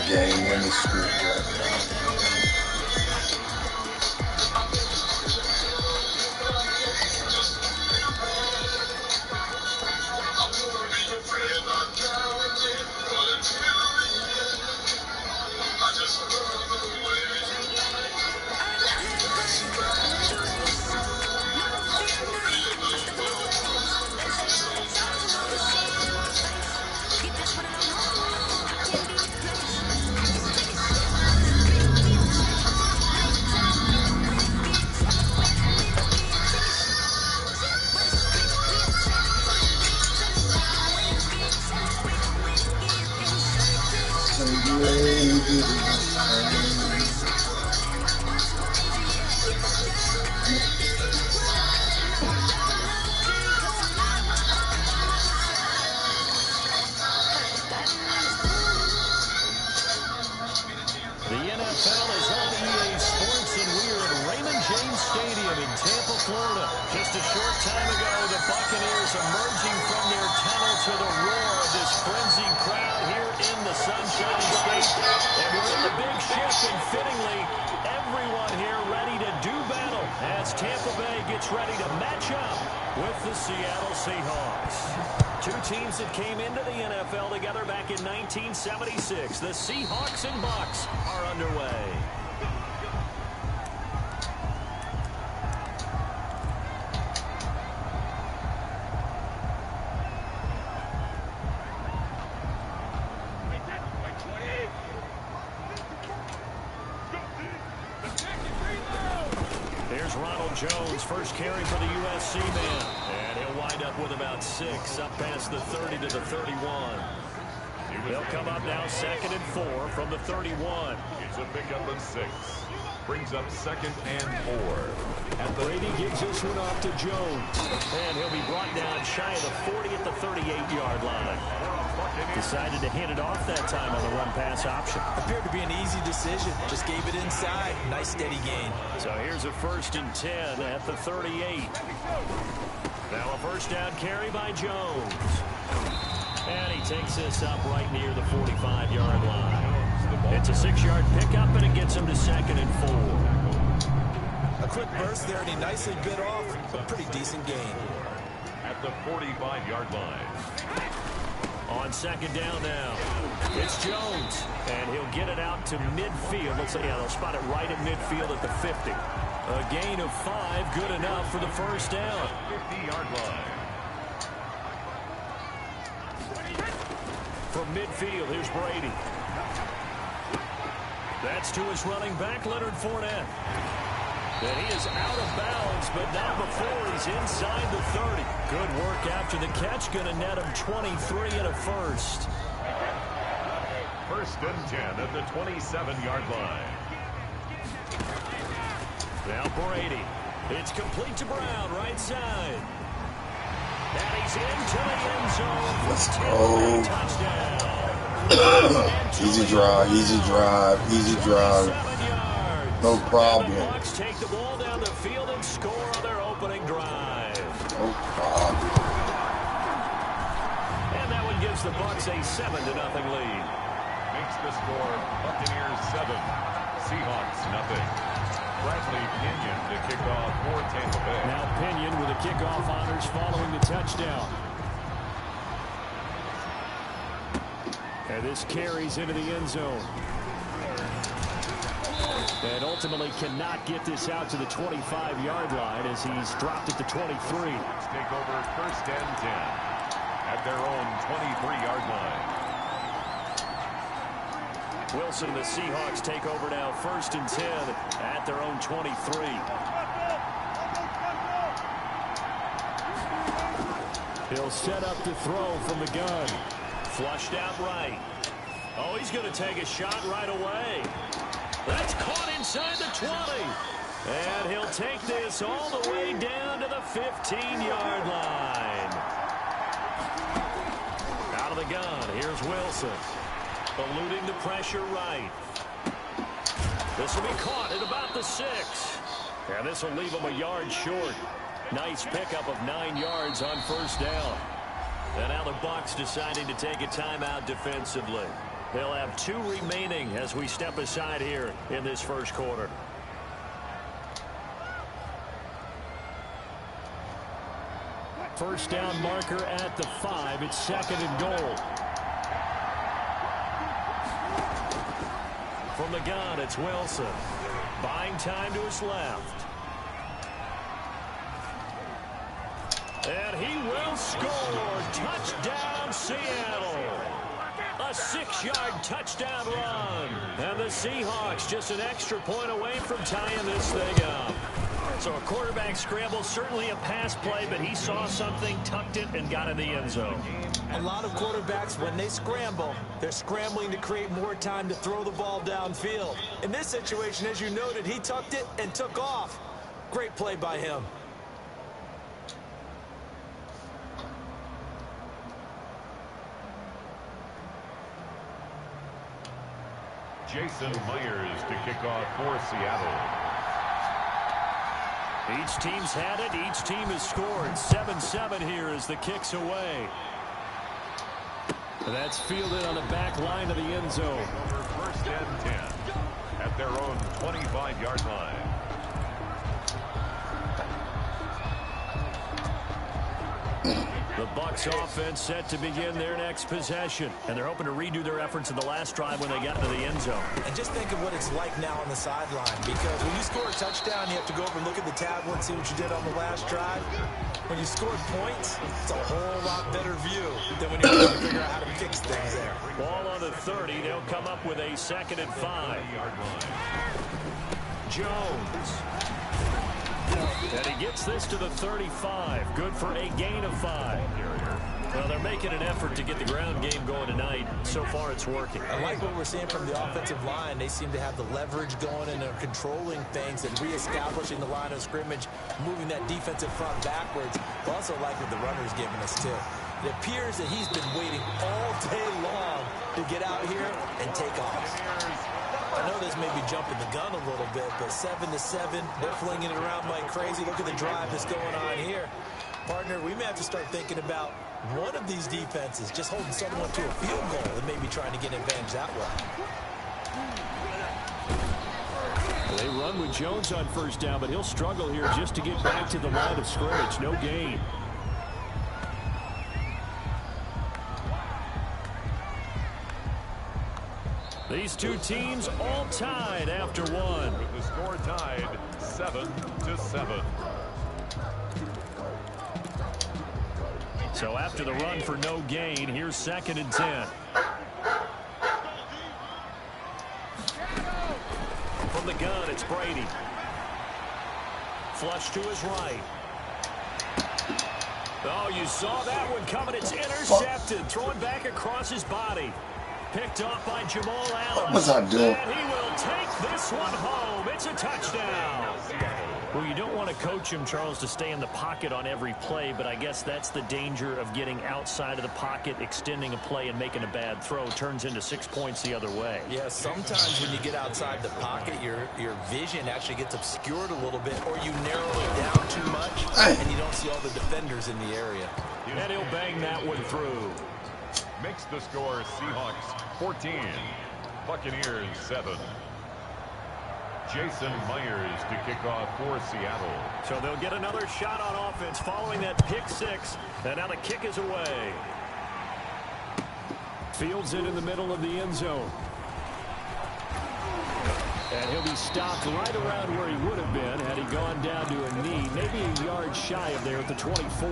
game-winning streak right now. The Seahawks and Bucks are underway. Here's Ronald Jones, first carry for the USC man. And he'll wind up with about 6, up past the 30 to the 31. They'll come up now 2nd and 4 from the 31. It's a pickup of 6. Brings up 2nd and 4. And Brady gives this one off to Jones. And he'll be brought down shy of the 40 at the 38-yard line. Decided to hand it off that time on the run-pass option. Appeared to be an easy decision. Just gave it inside. Nice steady gain. So here's a 1st and 10 at the 38. Now a first down carry by Jones. And he takes this up right near the 45-yard line. It's a 6-yard pickup, and it gets him to 2nd and 4. A quick burst there, and he nicely bit off. A pretty decent gain. At the 45-yard line. On 2nd down now, it's Jones. And he'll get it out to midfield. Looks like, yeah, they'll spot it right at midfield at the 50. A gain of 5, good enough for the first down. 50-yard line. From midfield, here's Brady. That's to his running back, Leonard Fournette. And he is out of bounds, but not before he's inside the 30. Good work after the catch. Going to net him 23 and a first. 1st and 10 at the 27-yard line. Now Brady. It's complete to Brown, right side. And he's into the end zone. Let's go. Touchdown. Easy drive, easy drive, easy drive. No problem. The Bucks take the ball down the field and score on their opening drive. No problem. And that one gives the Bucks a 7-0 lead. Makes the score Buccaneers 7, Seahawks 0. Bradley Pinion to kick off for Tampa Bay. Now Pinion with the kickoff honors following the touchdown. And this carries into the end zone. And ultimately cannot get this out to the 25-yard line as he's dropped it to 23. Take over 1st and 10 at their own 23-yard line. Wilson and the Seahawks take over now 1st and 10 at their own 23. He'll set up to throw from the gun. Flushed out right. Oh, he's going to take a shot right away. That's caught inside the 20. And he'll take this all the way down to the 15-yard line. Out of the gun, here's Wilson. Eluding the pressure right. This will be caught at about the 6. And this will leave him a yard short. Nice pickup of 9 yards on 1st down. And now the Bucs deciding to take a timeout defensively. They'll have 2 remaining as we step aside here in this first quarter. First down marker at the 5. It's 2nd and goal. From the gun, it's Wilson. Buying time to his left. And he will score. Touchdown, Seattle. A 6-yard touchdown run. And the Seahawks just an extra point away from tying this thing up. So a quarterback scramble, certainly a pass play, but he saw something, tucked it, and got in the end zone. A lot of quarterbacks, when they scramble, they're scrambling to create more time to throw the ball downfield. In this situation, as you noted, he tucked it and took off. Great play by him. Jason Myers to kick off for Seattle. Each team's had it. Each team has scored. 7-7 here as the kick's away. That's fielded on the back line of the end zone. First and 10 at their own 25-yard line. The Bucs offense set to begin their next possession. And they're hoping to redo their efforts in the last drive when they got into the end zone. And just think of what it's like now on the sideline, because when you score a touchdown, you have to go over and look at the tablet and see what you did on the last drive. When you score points, it's a whole lot better view than when you're trying to figure out how to fix things there. Ball on the 30. They'll come up with a 2nd and 5. Jones. And he gets this to the 35. Good for a gain of 5. Well, they're making an effort to get the ground game going tonight. So far, it's working. I like what we're seeing from the offensive line. They seem to have the leverage going and they're controlling things and reestablishing the line of scrimmage, moving that defensive front backwards. I also like what the runner's giving us, too. It appears that he's been waiting all day long to get out here and take off. I know this may be jumping the gun a little bit, but 7-7, they're flinging it around like crazy. Look at the drive that's going on here. Partner, we may have to start thinking about one of these defenses just holding someone to a field goal and maybe trying to get an advantage that way. They run with Jones on first down, but he'll struggle here just to get back to the line of scrimmage. No gain. These two teams all tied after one. With the score tied 7-7. So after the run for no gain, here's 2nd and 10. From the gun, it's Brady. Flush to his right. Oh, you saw that one coming. It's intercepted. Throwing back across his body. Picked off by Jamal Adams. What was I doing? And he will take this one home. It's a touchdown. Well, you don't want to coach him, Charles, to stay in the pocket on every play, but I guess that's the danger of getting outside of the pocket, extending a play, and making a bad throw. Turns into 6 points the other way. Yeah, sometimes when you get outside the pocket, your vision actually gets obscured a little bit, or you narrow it down too much, and you don't see all the defenders in the area. And he'll bang that one through. Makes the score Seahawks 14, Buccaneers 7. Jason Myers to kick off for Seattle. So they'll get another shot on offense following that pick 6. And now the kick is away. Fields it in the middle of the end zone. And he'll be stopped right around where he would have been had he gone down to a knee, maybe a yard shy of there at the 24.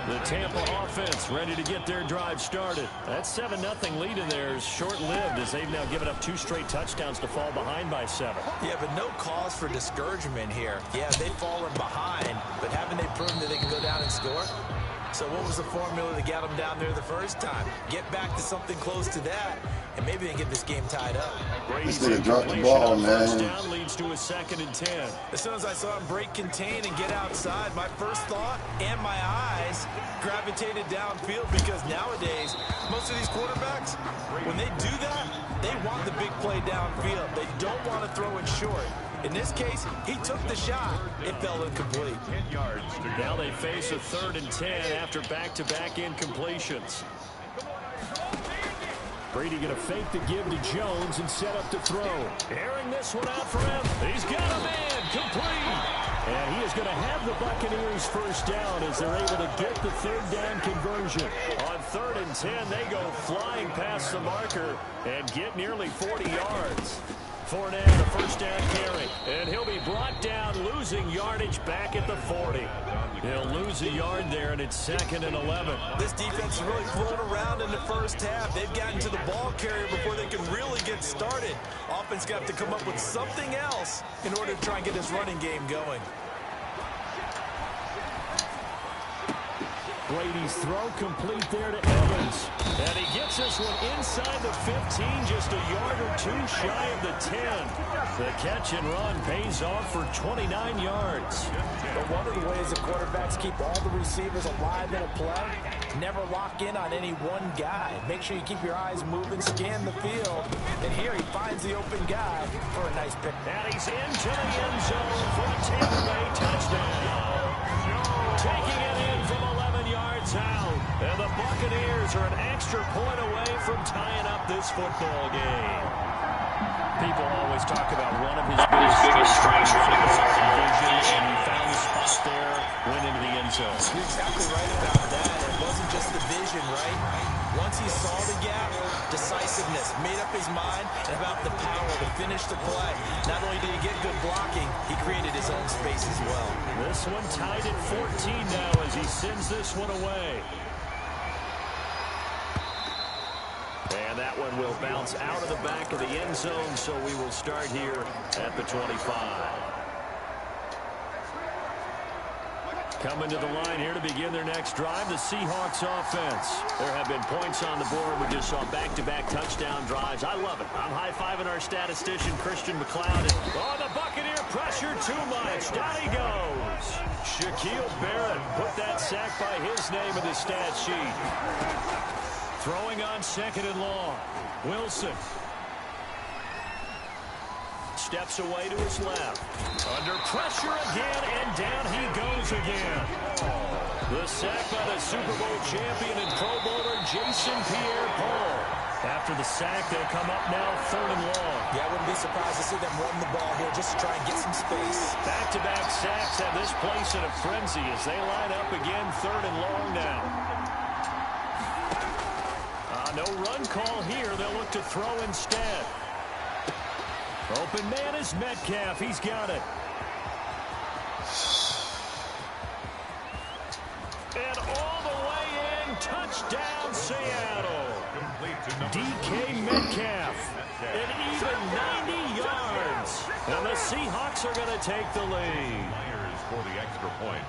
The Tampa offense ready to get their drive started. That 7-0 lead in there is short-lived as they've now given up 2 straight touchdowns to fall behind by 7. Yeah, but no cause for discouragement here. Yeah, they've fallen behind, but haven't they proven that they can go down and score? So what was the formula to get them down there the first time? Get back to something close to that, and maybe they can get this game tied up. This nigga dropped the ball, man. First down leads to a 2nd and 10. As soon as I saw him break contain and get outside, my first thought and my eyes gravitated downfield, because nowadays, most of these quarterbacks, when they do that, they want the big play downfield. They don't want to throw it short. In this case, he took the shot. It fell incomplete. 10 yards to go. Now they face a 3rd and 10 after back-to-back incompletions. Brady going to fake the give to Jones and set up to throw. Airing this one out for him. He's got a man complete. And he is going to have the Buccaneers first down as they're able to get the third down conversion. On 3rd and 10, they go flying past the marker and get nearly 40 yards. Fournette, the first down carry. And he'll be brought down, losing yardage back at the 40. He'll lose a yard there, and it's 2nd and 11. This defense is really flown around in the first half. They've gotten to the ball carrier before they can really get started. Offense got to come up with something else in order to try and get this running game going. Brady's throw complete there to Evans. And he gets this one inside the 15, just a yard or two shy of the 10. The catch and run pays off for 29 yards. But one of the ways the quarterbacks keep all the receivers alive in a play, never lock in on any one guy. Make sure you keep your eyes moving, scan the field. And here he finds the open guy for a nice pick. And he's into the end zone for a Tampa Bay touchdown. Taking it in from 11 yards out. And the Buccaneers are an extra point away from tying up this football game. People always talk about one of his biggest strengths running the football vision, and he found the spot there, went into the end zone. You're exactly right about that. It wasn't just the vision, right? Once he saw the gap, decisiveness, made up his mind about the power to finish the play. Not only did he get good blocking, he created his own space as well. This one tied at 14 now as he sends this one away. And that one will bounce out of the back of the end zone, so we will start here at the 25. Coming to the line here to begin their next drive, the Seahawks offense. There have been points on the board. We just saw back-to-back touchdown drives. I love it. I'm high-fiving our statistician, Christian McLeod. Oh, the Buccaneer pressure too much. Down he goes. Shaquille Barrett put that sack by his name in the stat sheet. Throwing on 2nd and long. Wilson. Steps away to his left. Under pressure again, and down he goes again. The sack by the Super Bowl champion and Pro Bowler Jason Pierre-Paul. After the sack, they'll come up now 3rd and long. Yeah, I wouldn't be surprised to see them run the ball here just to try and get some space. Back-to-back sacks have this place in a frenzy as they line up again 3rd and long now. No run call here. They'll look to throw instead. Open man is Metcalf. He's got it. And all the way in. Touchdown, Seattle. DK Metcalf. And even 90 yards. And the Seahawks are going to take the lead. For the extra point.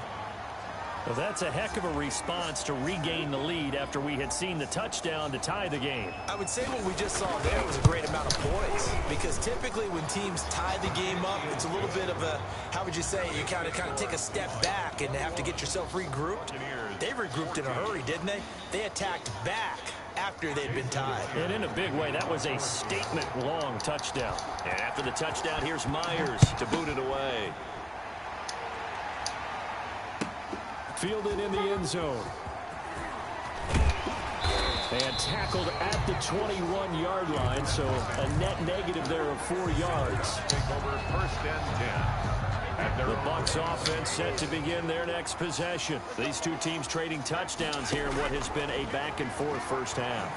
Well, that's a heck of a response to regain the lead after we had seen the touchdown to tie the game. I would say what we just saw there was a great amount of poise, because typically when teams tie the game up, it's a little bit of a, how would you say, you kind of take a step back and have to get yourself regrouped. They regrouped in a hurry, didn't they? They attacked back after they'd been tied. And in a big way, that was a statement-long touchdown. And after the touchdown, here's Myers to boot it away. Fielded in the end zone. And tackled at the 21-yard line, so a net negative there of 4 yards. Take over 1st and 10. The Bucs offense set to begin their next possession. These two teams trading touchdowns here in what has been a back-and-forth first half.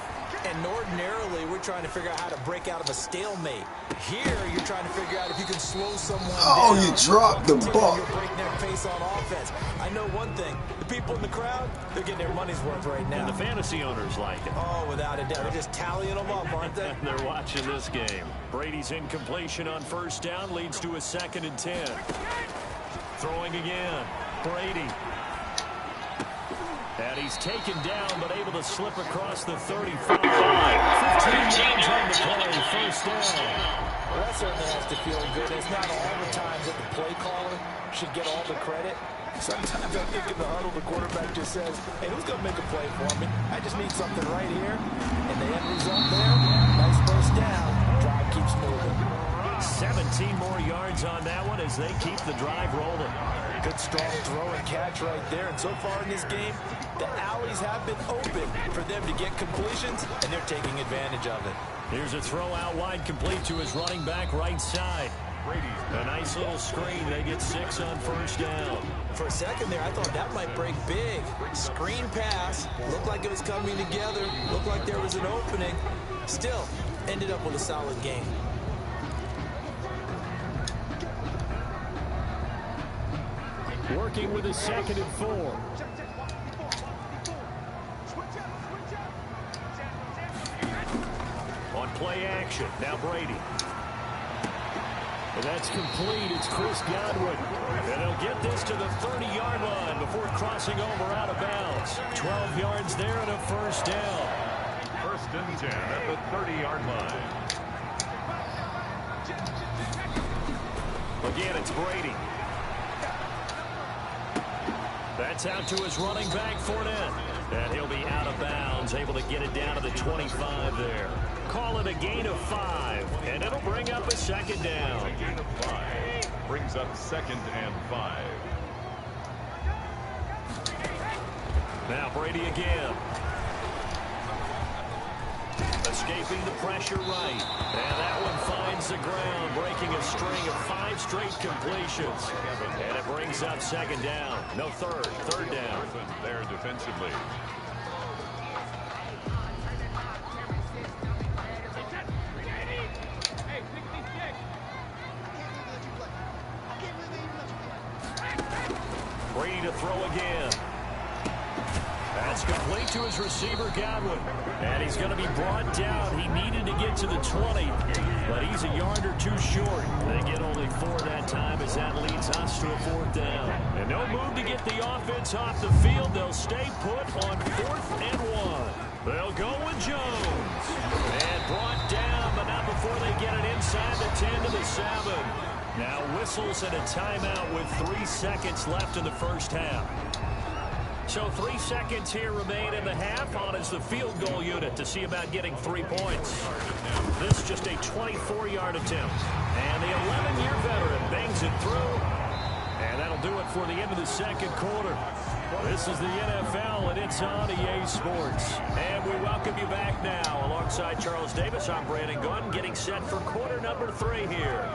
And ordinarily, we're trying to figure out how to break out of a stalemate. Here, you're trying to figure out if you can slow someone down. You dropped the ball. Your breakneck pace on offense. I know one thing. The people in the crowd, they're getting their money's worth right now. And the fantasy owners like it. Oh, without a doubt. They're just tallying them up, aren't they? They're watching this game. Brady's incompletion on 1st down leads to a 2nd and 10. Throwing again. Brady. And he's taken down, but able to slip across the 35. 15 yards on the play, 1st down. Well, that certainly has to feel good. It's not all the times that the play caller should get all the credit. Sometimes I think in the huddle, the quarterback just says, hey, who's going to make a play for me? I just need something right here. And the end result there, nice 1st down. Drive keeps moving. 17 more yards on that one as they keep the drive rolling. Good strong throw and catch right there. And so far in this game, the alleys have been open for them to get completions, and they're taking advantage of it. Here's a throw out wide, complete to his running back right side. A nice little screen. They get 6 on first down. For a second there, I thought that might break big. Screen pass. Looked like it was coming together. Looked like there was an opening. Still, ended up with a solid game. Working with a 2nd and 4. On play action. Now Brady. And that's complete. It's Chris Godwin. And he'll get this to the 30-yard line before crossing over out of bounds. 12 yards there and a first down. 1st and 10 at the 30-yard line. Again, it's Brady. That's out to his running back, Fournette. And he'll be out of bounds, able to get it down to the 25 there. Call it a gain of 5, and it'll bring up a 2nd down. A gain of 5 brings up 2nd and 5. Now Brady again. Escaping the pressure right. And that one finds the ground, breaking a string of 5 straight completions. And it brings up 2nd down. No, third down. There defensively. Brady to throw again. That's complete to his receiver, Godwin. And he's going to be brought down. He needed to get to the 20, but he's a yard or 2 short. They get only 4 that time as that leads us to a 4th down. And no move to get the offense off the field. They'll stay put on 4th and 1. They'll go with Jones. And brought down, but not before they get it inside the 10 to the 7. Now whistles and a timeout with 3 seconds left in the first half. So 3 seconds here remain in the half. On is the field goal unit to see about getting 3 points. This just a 24-yard attempt. And the 11-year veteran bangs it through. And that'll do it for the end of the 2nd quarter. This is the NFL, and it's on EA Sports. And we welcome you back now. Alongside Charles Davis, I'm Brandon Gunn, getting set for quarter number 3 here.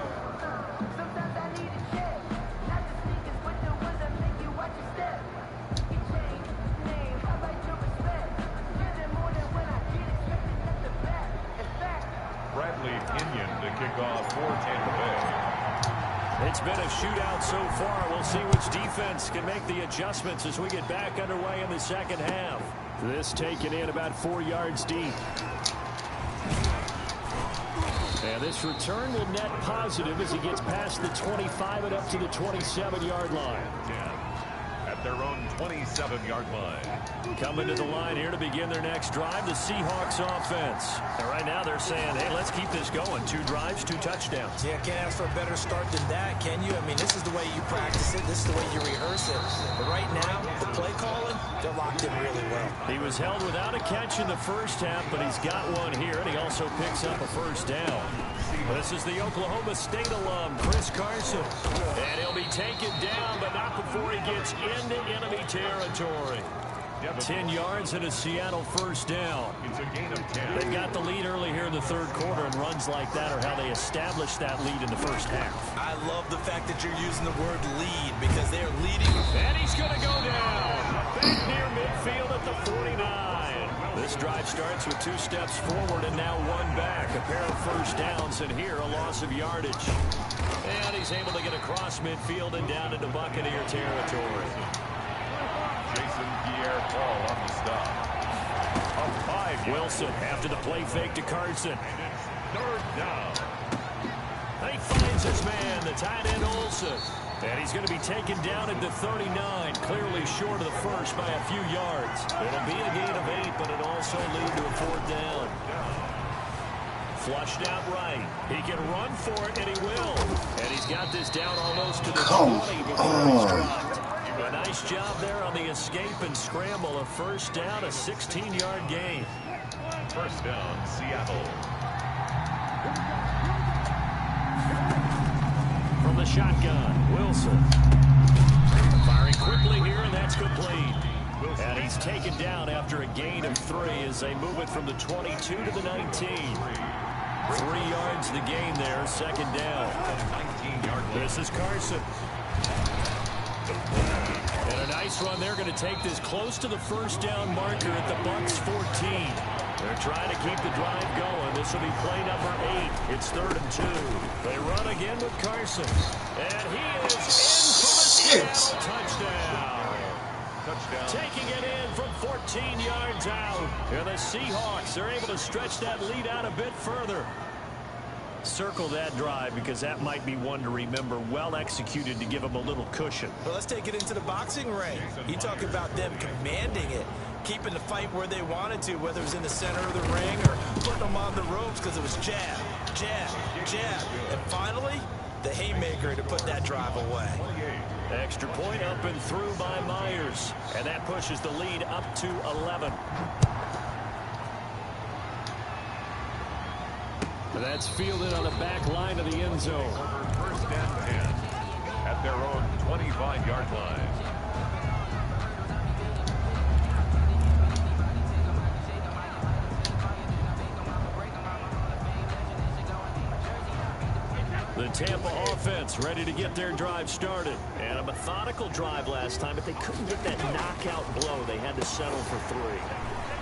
It's been a shootout so far. We'll see which defense can make the adjustments as we get back underway in the 2nd half. This taken in about 4 yards deep. And this return will net positive as he gets past the 25 and up to the 27-yard line. At their own 27-yard line. Coming to the line here to begin their next drive, the Seahawks offense. And right now they're saying, hey, let's keep this going. 2 drives, 2 touchdowns. Yeah, can't ask for a better start than that, can you? I mean, this is the way you practice it. This is the way you rehearse it. But right now, the play calling, they're locked in really well. He was held without a catch in the first half, but he's got one here, and he also picks up a first down. This is the Oklahoma State alum, Chris Carson. And he'll be taken down, but not before he gets into enemy territory. 10 yards and a Seattle first down. It's a gain of 10. They got the lead early here in the 3rd quarter, and runs like that are how they established that lead in the first half. I love the fact that you're using the word lead because they're leading. And he's going to go down. Back near midfield at the 49. This drive starts with 2 steps forward and now 1 back. A pair of first downs, and here a loss of yardage. And he's able to get across midfield and down into Buccaneer territory. Jason Pierre-Paul on the stop. A 5. Wilson after the play fake to Carson. And it's 3rd down. And he finds his man, the tight end Olsen. And he's going to be taken down at the 39, clearly short of the first by a few yards. It'll be a gain of 8, but it'll also lead to a 4th down. Flushed out right. He can run for it, and he will. And he's got this down almost to the 20 before he's dropped. A nice job there on the escape and scramble. A first down, a 16-yard gain. First down, Seattle. the shotgun. Wilson. Firing quickly here, and that's complete. And he's taken down after a gain of 3 as they move it from the 22 to the 19. 3 yards the gain there, second down. This is Carson. And a nice run. They're going to take this close to the first down marker at the Bucs 14. They're trying to keep the drive going. This will be play number 8. It's 3rd and 2. They run again with Carson. And he is in for the touchdown. Taking it in from 14 yards out. And the Seahawks are able to stretch that lead out a bit further. Circle that drive because that might be one to remember. Well executed to give them a little cushion. Well, let's take it into the boxing ring. You talk about them commanding it, keeping the fight where they wanted to, whether it was in the center of the ring or putting them on the ropes because it was jab, jab, jab. And finally, the haymaker to put that drive away. Extra point up and through by Myers. And that pushes the lead up to 11. And that's fielded on the back line of the end zone. First and 10 at their own 25-yard line. The Tampa offense ready to get their drive started. And a methodical drive last time, but they couldn't get that knockout blow. They had to settle for 3.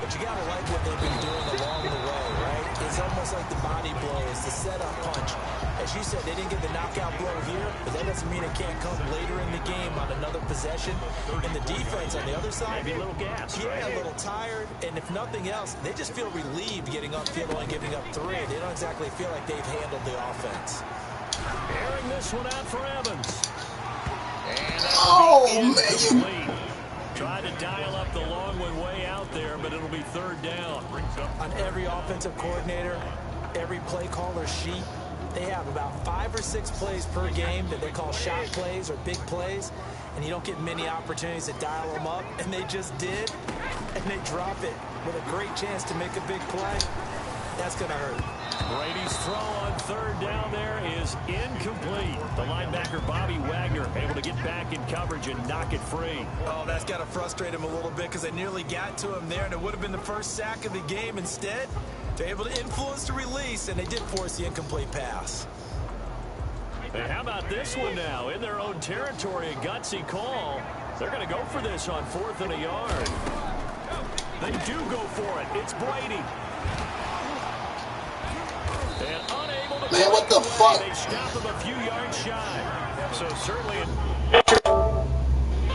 But you got to like what they've been doing along the way, right? It's almost like the body blows, the setup punch. As you said, they didn't get the knockout blow here, but that doesn't mean it can't come later in the game on another possession. And the defense on the other side, maybe a little gas, yeah, right? A little tired. And if nothing else, they just feel relieved getting upfield and giving up 3. They don't exactly feel like they've handled the offense. Airing this one out for Evans. And man. Tried to dial up the long one way out there, but it'll be 3rd down. On every offensive coordinator, every play caller sheet, they have about 5 or 6 plays per game that they call shot plays or big plays, and you don't get many opportunities to dial them up, and they just did, and they drop it with a great chance to make a big play. That's going to hurt. Brady's throw on 3rd down there is incomplete. The linebacker, Bobby Wagner, able to get back in coverage and knock it free. Oh, that's got to frustrate him a little bit because they nearly got to him there, and it would have been the first sack of the game. Instead, they're able to influence the release, and they did force the incomplete pass. Hey, how about this one now? In their own territory, a gutsy call. They're going to go for this on 4th and a yard. They do go for it. It's Brady. And unable to Man, what the fuck? They stop him a few yards shy. So certainly